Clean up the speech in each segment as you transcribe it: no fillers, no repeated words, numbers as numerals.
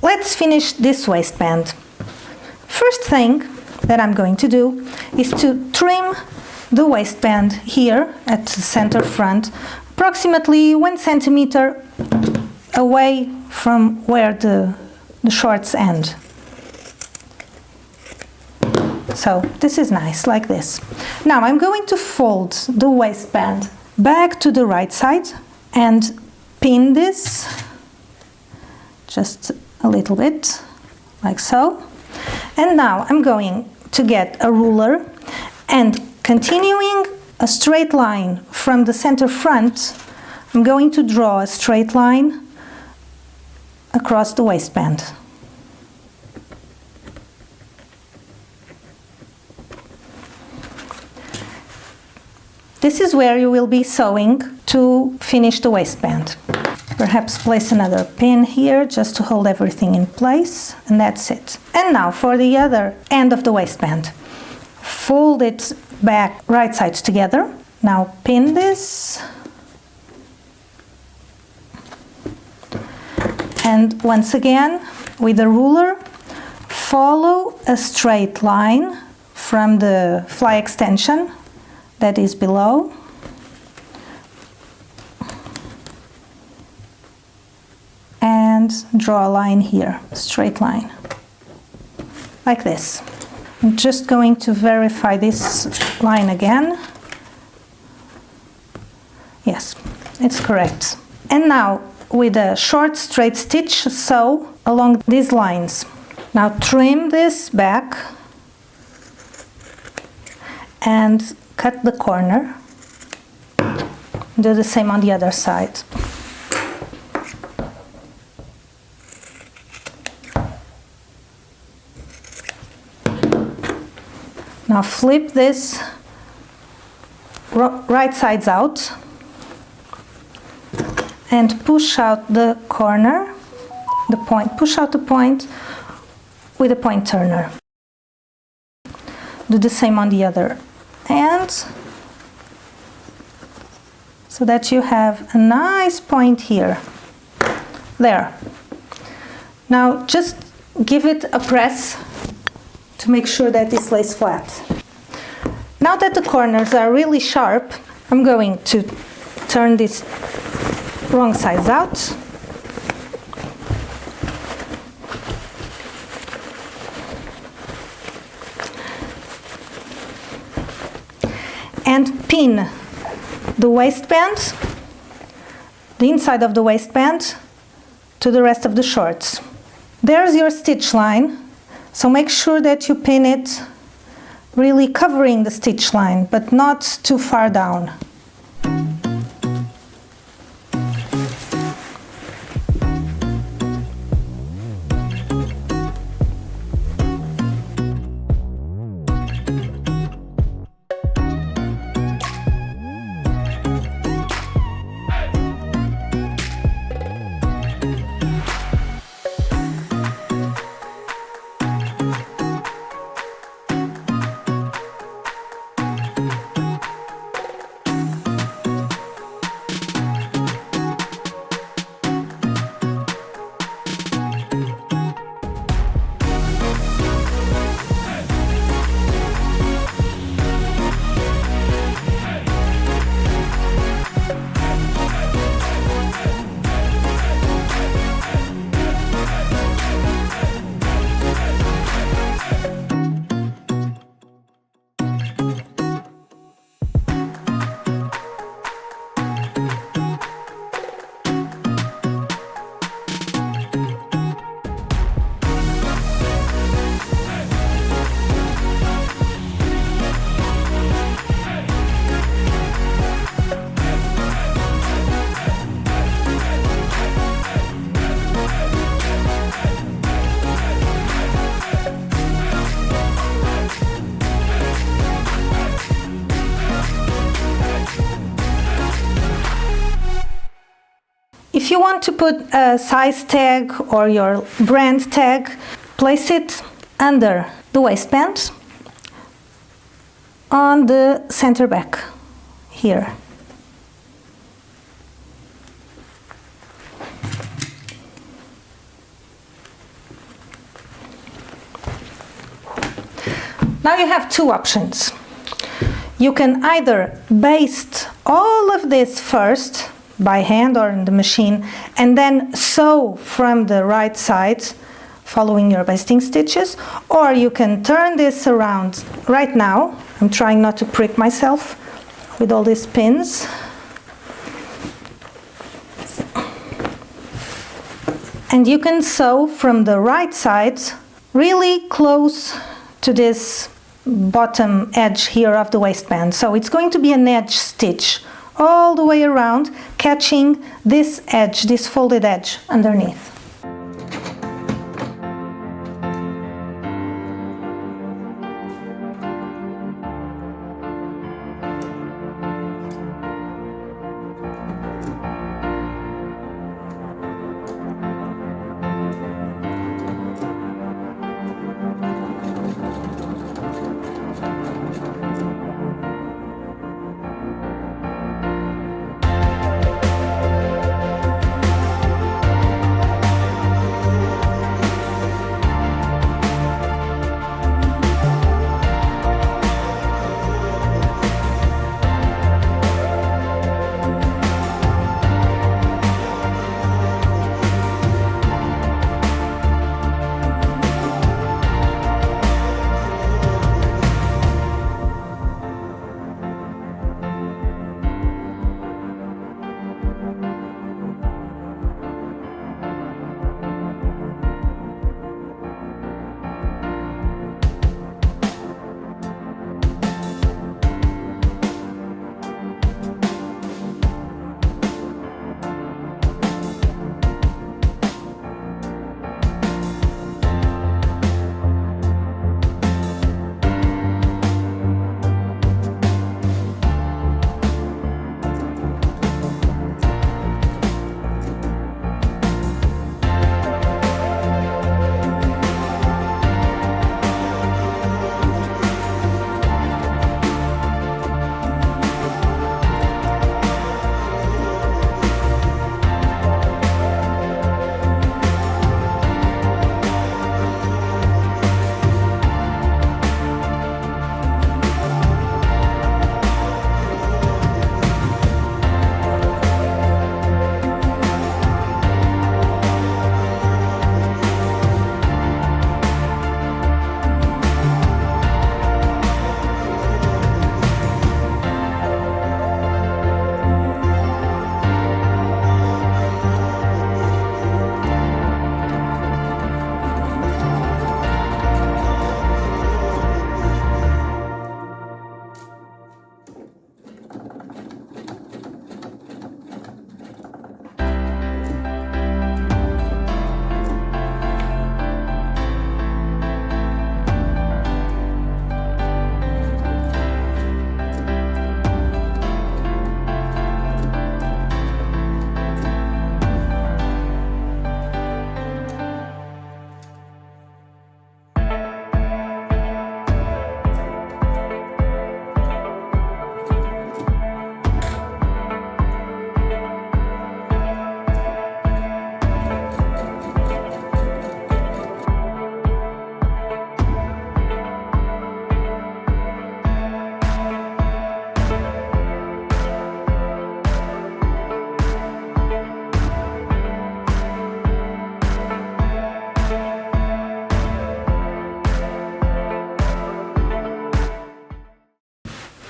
let's finish this waistband. First thing that I'm going to do is to trim the waistband here at the center front, approximately 1 centimeter away from where the shorts end. So this is nice, like this. Now I'm going to fold the waistband back to the right side and pin this just a little bit, like so. And now I'm going to get a ruler and, continuing a straight line from the center front, I'm going to draw a straight line across the waistband. This is where you will be sewing to finish the waistband. Perhaps place another pin here just to hold everything in place, and that's it. And now for the other end of the waistband. Fold it back right sides together. Now pin this. And once again, with a ruler, follow a straight line from the fly extension that is below. And draw a line here, a straight line, like this. I'm just going to verify this line again. Yes, it's correct. And now, with a short straight stitch, sew along these lines. Now trim this back and cut the corner. Do the same on the other side. Now flip this right sides out and push out the corner, the point, push out the point with a point turner. Do the same on the other end, so that you have a nice point here. There. Now just give it a press to make sure that this lays flat. Now that the corners are really sharp, I'm going to turn this wrong sides out. And pin the waistband, the inside of the waistband, to the rest of the shorts. There's your stitch line. So make sure that you pin it really covering the stitch line, but not too far down. If you want to put a size tag or your brand tag, place it under the waistband on the center back here. Now you have two options. You can either baste all of this first by hand or in the machine and then sew from the right side following your basting stitches, or you can turn this around right now. I'm trying not to prick myself with all these pins. And you can sew from the right side really close to this bottom edge here of the waistband. So it's going to be an edge stitch all the way around, catching this edge, this folded edge underneath.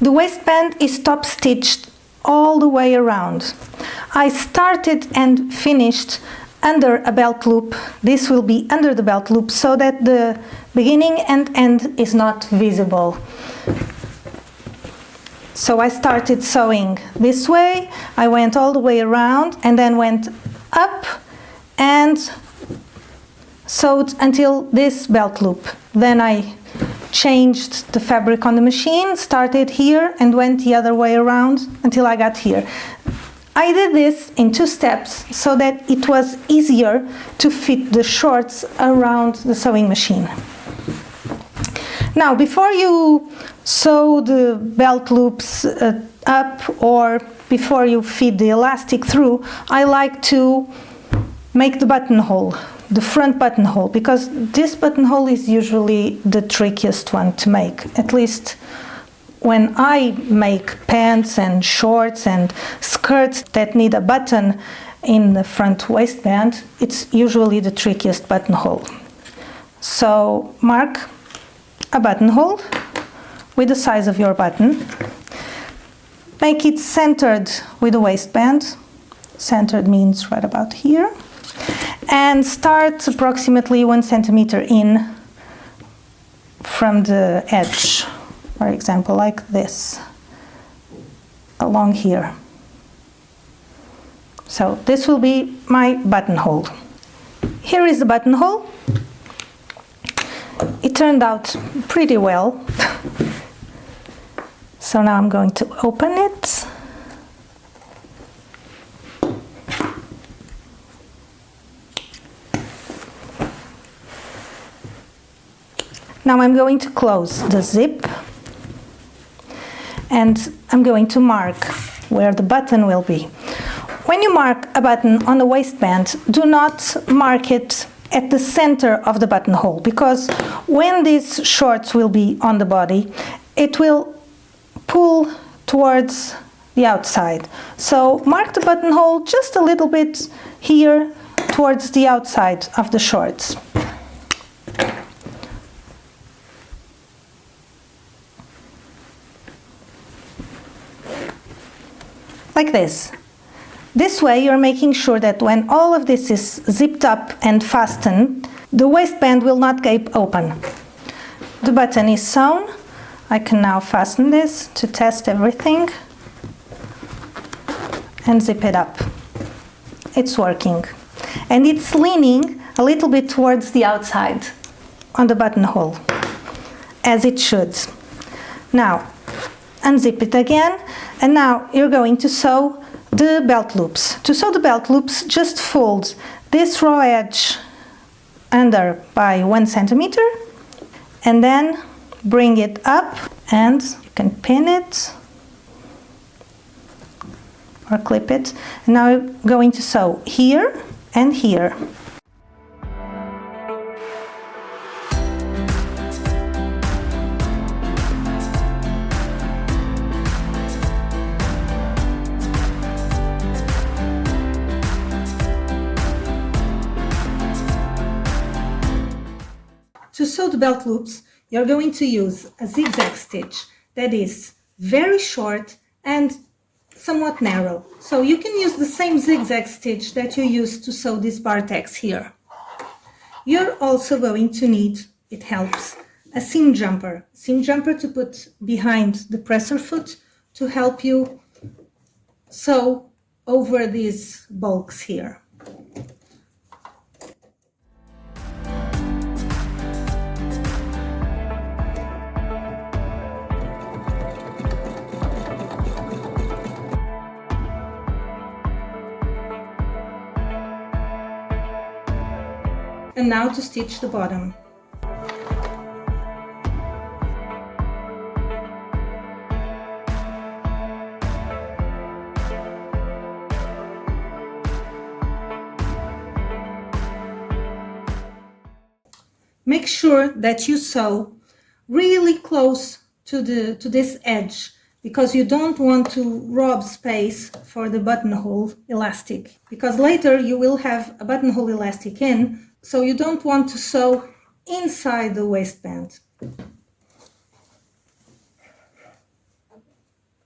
The waistband is top stitched all the way around. I started and finished under a belt loop. This will be under the belt loop so that the beginning and end is not visible. So I started sewing this way, I went all the way around and then went up and sewed until this belt loop. Then I changed the fabric on the machine, started here and went the other way around until I got here. I did this in 2 steps so that it was easier to fit the shorts around the sewing machine. Now, before you sew the belt loops up or before you feed the elastic through, I like to make the buttonhole. the front buttonhole, because this buttonhole is usually the trickiest one to make. At least when I make pants and shorts and skirts that need a button in the front waistband, it's usually the trickiest buttonhole. So mark a buttonhole with the size of your button. Make it centered with the waistband. Centered means right about here. And start approximately 1 centimeter in from the edge. For example, like this, along here. So this will be my buttonhole. Here is the buttonhole. It turned out pretty well. So now I'm going to open it. Now I'm going to close the zip, and I'm going to mark where the button will be. When you mark a button on the waistband, do not mark it at the center of the buttonhole, because when these shorts will be on the body, it will pull towards the outside. So mark the buttonhole just a little bit here towards the outside of the shorts. Like this. This way you're making sure that when all of this is zipped up and fastened, the waistband will not gape open. The button is sewn. I can now fasten this to test everything and zip it up. It's working. And it's leaning a little bit towards the outside on the buttonhole, as it should. Now, unzip it again, and now you're going to sew the belt loops. To sew the belt loops, just fold this raw edge under by 1 centimeter, and then bring it up, and you can pin it or clip it. And now you're going to sew here and here. To sew the belt loops, you're going to use a zigzag stitch that is very short and somewhat narrow. So you can use the same zigzag stitch that you used to sew this bar tacks here. You're also going to need, it helps, a seam jumper. Seam jumper to put behind the presser foot to help you sew over these bulks here. And now to stitch the bottom. Make sure that you sew really close to this edge, because you don't want to rob space for the buttonhole elastic, because later you will have a buttonhole elastic in, so you don't want to sew inside the waistband.